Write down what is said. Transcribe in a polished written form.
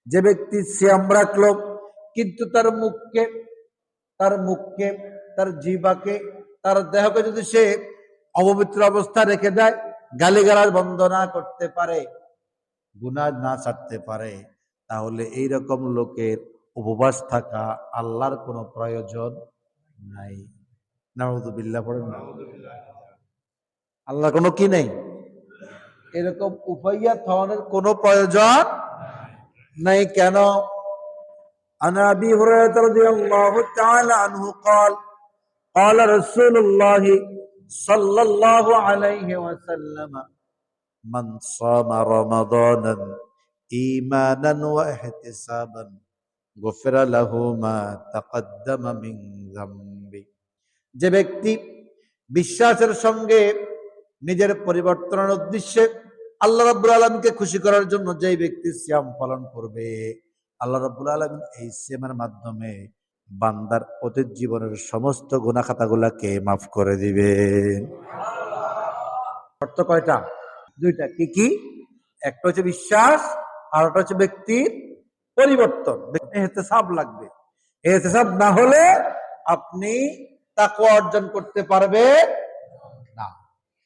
যে ব্যক্তি সিয়াম রাখলো কিন্তু তার মুখকে, তার জিহ্বাকে, তার দেহকে যদি সে অপবিত্র অবস্থা রেখে দেয়, গালিগালাজ বন্ধ না করতে পারে, গুনাহ না ছাড়তে পারে, তাহলে এইরকম লোকের উপবাস থাকা আল্লাহর কোনো প্রয়োজন নাই। নাউযুবিল্লাহ পড়েন না। আল্লাহ কোনো কি নেই, এরকম উপাইয়াত হওয়ার কোনো প্রয়োজন নাই। কেন? عن أبي هريرة رضي الله تعالى عنه قال قال رسول الله صلى الله عليه وسلم من صام رمضانا إيمانا واحتسابا غفر له ما تقدم من ذنبه। যে ব্যক্তি বিশ্বাসের সঙ্গে নিজের পরিবর্তনের উদ্দেশ্যে আল্লাহ রাব্বুল আলামিনকে খুশি করার জন্য যে ব্যক্তি সিয়াম পালন করবে, আল্লাহ রাব্বুল আলামিন এই সিয়ামের মাধ্যমে বান্দার অতীত জীবনের সমস্ত গুনাহ খাতাগুলোকে মাফ করে দিবেন। অর্থ কয়টা? দুইটা। কি কি? একটা হচ্ছে বিশ্বাস, আর একটা হচ্ছে ব্যক্তির পরিবর্তন। ইহতিসাব লাগবে। ইহতিসাব না হলে আপনি তাকওয়া অর্জন করতে পারবে